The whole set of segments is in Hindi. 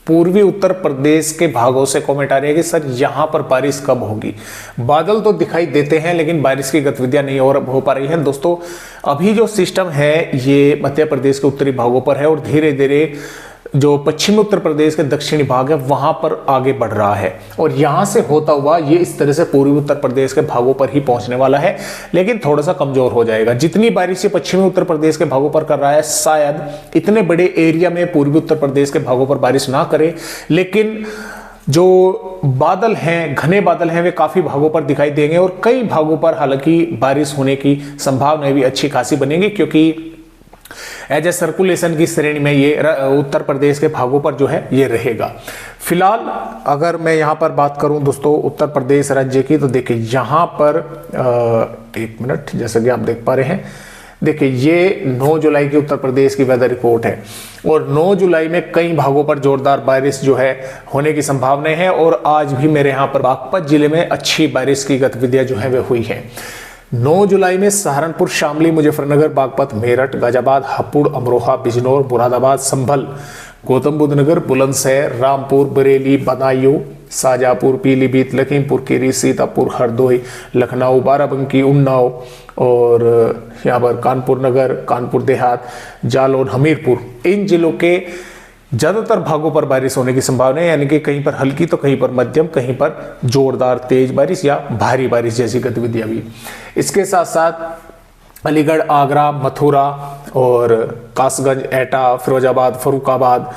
पूर्वी उत्तर प्रदेश के भागों से कमेंट आ रही है कि सर यहाँ पर बारिश कब होगी। बादल तो दिखाई देते हैं लेकिन बारिश की गतिविधियां नहीं हो पा रही हैं। दोस्तों अभी जो सिस्टम है ये मध्य प्रदेश के उत्तरी भागों पर है और धीरे धीरे जो पश्चिमी उत्तर प्रदेश के दक्षिणी भाग है वहां पर आगे बढ़ रहा है और यहां से होता हुआ ये इस तरह से पूर्वी उत्तर प्रदेश के भागों पर ही पहुंचने वाला है, लेकिन थोड़ा सा कमजोर हो जाएगा। जितनी बारिश ये पश्चिमी उत्तर प्रदेश के भागों पर कर रहा है शायद इतने बड़े एरिया में पूर्वी उत्तर प्रदेश के भागों पर बारिश ना करे, लेकिन जो बादल हैं, घने बादल हैं, वे काफी भागों पर दिखाई देंगे और कई भागों पर हालांकि बारिश होने की संभावना भी अच्छी खासी बनेगी, क्योंकि एज ए सर्कुलेशन की श्रेणी में ये उत्तर प्रदेश के भागों पर जो है ये रहेगा। फिलहाल अगर मैं यहाँ पर बात करूं दोस्तों उत्तर प्रदेश राज्य की, तो देखिए यहाँ पर एक मिनट, जैसा कि आप देख पा रहे हैं, देखिए ये 9 जुलाई की उत्तर प्रदेश की वेदर रिपोर्ट है और 9 जुलाई में कई भागों पर जोरदार बारिश जो है होने की संभावना है और आज भी मेरे यहाँ पर बागपत जिले में अच्छी बारिश की गतिविधियां जो है वे हुई है। 9 जुलाई में सहारनपुर, शामली, मुजफ्फरनगर, बागपत, मेरठ, गाजियाबाद, हापुड़, अमरोहा, बिजनौर, मुरादाबाद, संभल, गौतम बुद्ध नगर, बुलंदशहर, रामपुर, बरेली, बदायूं, शाजापुर, पीलीभीत, लखीमपुर खीरी, सीतापुर, हरदोई, लखनऊ, बाराबंकी, उन्नाव और यहाँ पर कानपुर नगर, कानपुर देहात, जालौन, हमीरपुर, इन जिलों के ज्यादातर भागों पर बारिश होने की संभावना है, यानी कि कहीं पर हल्की तो कहीं पर मध्यम, कहीं पर जोरदार तेज बारिश या भारी बारिश जैसी गतिविधियां भी। इसके साथ साथ अलीगढ़, आगरा, मथुरा और कासगंज, एटा, फिरोजाबाद, फरुखाबाद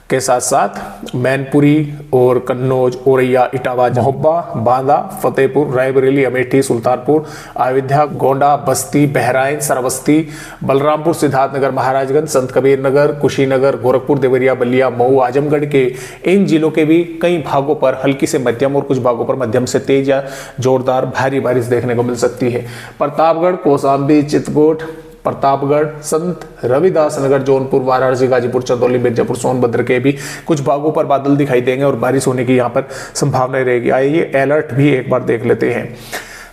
के साथ साथ मैनपुरी और कन्नौज, औरैया, इटावा, मोहब्बा, बांदा, फतेहपुर, रायबरेली, अमेठी, सुल्तानपुर, अयोध्या, गोंडा, बस्ती, बहराइच, श्रावस्ती, बलरामपुर, सिद्धार्थनगर, महाराजगंज, संत कबीर नगर, कुशीनगर, गोरखपुर, देवरिया, बलिया, मऊ, आजमगढ़ के इन जिलों के भी कई भागों पर हल्की से मध्यम और कुछ भागों पर मध्यम से तेज या जोरदार भारी बारिश देखने को मिल सकती है। प्रतापगढ़, कौशाम्बी, चित्रकूट, प्रतापगढ़, संत रविदास नगर, जौनपुर, वाराणसी, गाजीपुर, चंदौली, मिर्जापुर, सोनभद्र के भी कुछ भागों पर बादल दिखाई देंगे और बारिश होने की यहाँ पर संभावना रहेगी। आइए अलर्ट भी एक बार देख लेते हैं।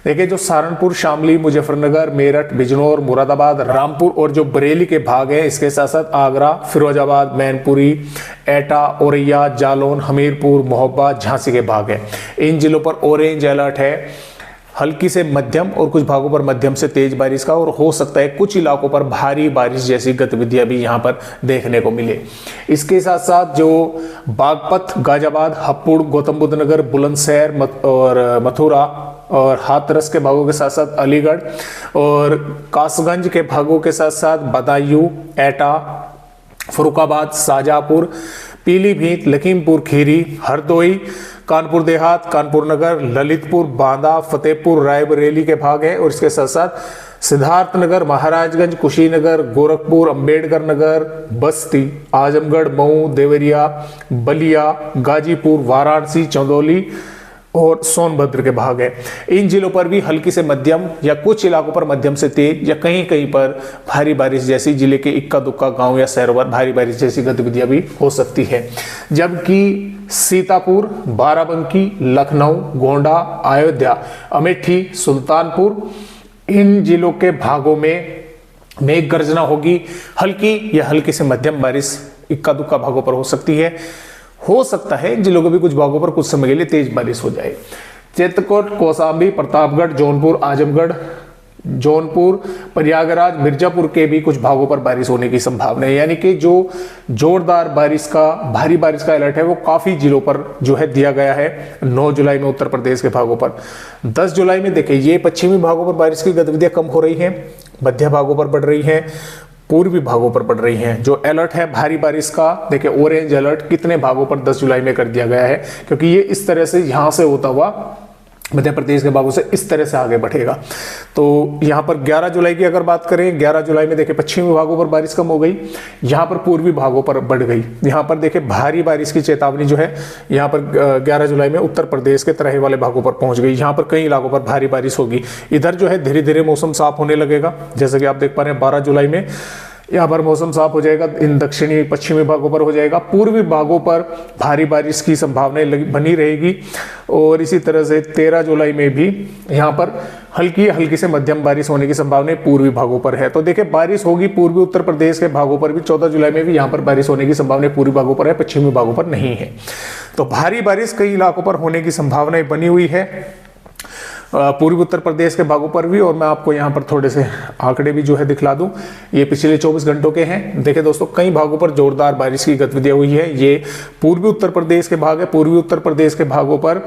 देखिए जो सहारनपुर, शामली, मुजफ्फरनगर, मेरठ, बिजनौर, मुरादाबाद, रामपुर और जो बरेली के भाग हैं, इसके साथ साथ आगरा, फिरोजाबाद, मैनपुरी, एटा, औरैया, जालौन, हमीरपुर, मोहब्बा, झांसी के भाग हैं। इन जिलों पर ऑरेंज अलर्ट है, हल्की से मध्यम और कुछ भागों पर मध्यम से तेज बारिश का, और हो सकता है कुछ इलाकों पर भारी बारिश जैसी गतिविधियां भी यहां पर देखने को मिले। इसके साथ साथ जो बागपत, गाजियाबाद, हापुड़, गौतम बुद्ध नगर, बुलंदशहर और मथुरा और हाथरस के भागों के साथ साथ अलीगढ़ और कासगंज के भागों के साथ साथ बदायूं, एटा, फरुखाबाद, शाजापुर, पीलीभीत, लखीमपुर खीरी, हरदोई, कानपुर देहात, कानपुर नगर, ललितपुर, बांदा, फतेहपुर, रायबरेली के भाग हैं और इसके साथ साथ सिद्धार्थनगर, महाराजगंज, कुशीनगर, गोरखपुर, अंबेडकर नगर, बस्ती, आजमगढ़, मऊ, देवरिया, बलिया, गाजीपुर, वाराणसी, चंदौली और सोनभद्र के भाग हैं। इन जिलों पर भी हल्की से मध्यम या कुछ इलाकों पर मध्यम से तेज या कहीं कहीं पर भारी बारिश जैसी, जिले के इक्का दुक्का गांव या शहरों पर भारी बारिश जैसी गतिविधियां भी हो सकती है। जबकि सीतापुर, बाराबंकी, लखनऊ, गोंडा, अयोध्या, अमेठी, सुल्तानपुर, इन जिलों के भागों में मेघ गर्जना होगी। हल्की या हल्की से मध्यम बारिश इक्का दुक्का भागों पर हो सकती है। हो सकता है इन जिलों के भी कुछ भागों पर कुछ समय के लिए तेज बारिश हो जाए। चित्रकूट, कौशाम्बी, प्रतापगढ़, जौनपुर, आजमगढ़, जौनपुर, प्रयागराज, मिर्जापुर के भी कुछ भागों पर बारिश होने की संभावना है, यानी कि जो जोरदार बारिश का, भारी बारिश का अलर्ट है वो काफी जिलों पर जो है दिया गया है 9 जुलाई में उत्तर प्रदेश के भागों पर। 10 जुलाई में देखिए ये पश्चिमी भागों पर बारिश की गतिविधियां कम हो रही हैं, मध्य भागों पर बढ़ रही हैं, पूर्वी भागों पर बढ़ रही हैं। जो अलर्ट है भारी बारिश का, देखिए ऑरेंज अलर्ट कितने भागों पर 10 जुलाई में कर दिया गया है, क्योंकि ये इस तरह से यहां से होता हुआ मध्य प्रदेश के भागों से इस तरह से आगे बढ़ेगा। तो यहाँ पर 11 जुलाई की अगर बात करें, 11 जुलाई में देखिए पश्चिमी भागों पर बारिश कम हो गई, यहाँ पर पूर्वी भागों पर बढ़ गई। यहाँ पर देखिए भारी बारिश की चेतावनी जो है यहाँ पर 11 जुलाई में उत्तर प्रदेश के तराई वाले भागों पर पहुंच गई। यहाँ पर कई इलाकों पर भारी बारिश होगी। इधर जो है धीरे धीरे मौसम साफ होने लगेगा, जैसे कि आप देख पा रहे हैं 12 जुलाई में यहाँ पर मौसम साफ हो जाएगा, इन दक्षिणी पश्चिमी भागों पर हो जाएगा, पूर्वी भागों पर भारी बारिश की संभावनाएं बनी रहेगी। और इसी तरह से 13 जुलाई में भी यहाँ पर हल्की से मध्यम बारिश होने की संभावना पूर्वी भागों पर है। तो देखिए बारिश होगी पूर्वी उत्तर प्रदेश के भागों पर भी, 14 जुलाई में भी यहाँ पर बारिश होने की संभावना पूर्वी भागों पर है, पश्चिमी भागों पर नहीं है। तो भारी बारिश कई इलाकों पर होने की संभावनाएं बनी हुई है, पूर्वी उत्तर प्रदेश के भागों पर भी। और मैं आपको यहाँ पर थोड़े से आंकड़े भी जो है दिखला दूं, ये पिछले 24 घंटों के हैं। देखिए दोस्तों, कई भागों पर जोरदार बारिश की गतिविधियां हुई है। ये पूर्वी उत्तर प्रदेश के भाग है, पूर्वी उत्तर प्रदेश के भागों पर,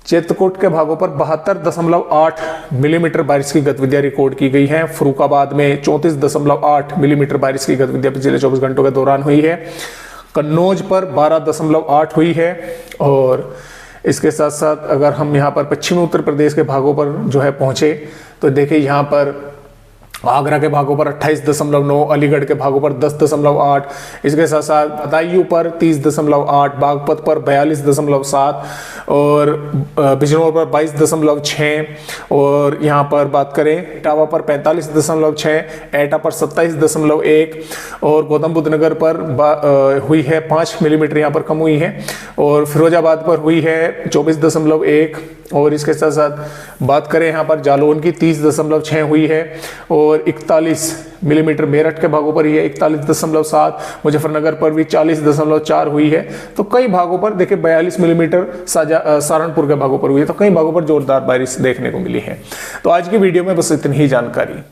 चित्रकूट के भागों पर 72.8 मिलीमीटर बारिश की गतिविधियां रिकॉर्ड की गई है। फरुखाबाद में 34.8 मिलीमीटर बारिश की गतिविधियां पिछले 24 घंटों के दौरान हुई है। कन्नौज पर 12.8 हुई है। और इसके साथ साथ अगर हम यहाँ पर पश्चिमी उत्तर प्रदेश के भागों पर जो है पहुंचे तो देखिए यहाँ पर आगरा के भागों पर 28.9, अलीगढ़ के भागों पर 10.8, इसके साथ साथ बदायूं पर 30.8, बागपत पर 42.7 और बिजनौर पर 22.6 और यहाँ पर बात करें इटावा पर 45.6, एटा पर 27.1 और गौतम बुद्ध नगर पर हुई है 5 मिलीमीटर यहाँ पर कम हुई है। और फिरोजाबाद पर हुई है 24.1 और इसके साथ साथ बात करें यहाँ पर जालौन की 30.6 हुई है। और 41 मिलीमीटर मेरठ के भागों पर ही है, 41.7, मुजफ्फरनगर पर भी 40.4 हुई है। तो कई भागों पर देखिए 42 मिलीमीटर सहारनपुर के भागों पर हुई है। तो कई भागों पर जोरदार बारिश देखने को मिली है। तो आज की वीडियो में बस इतनी ही जानकारी।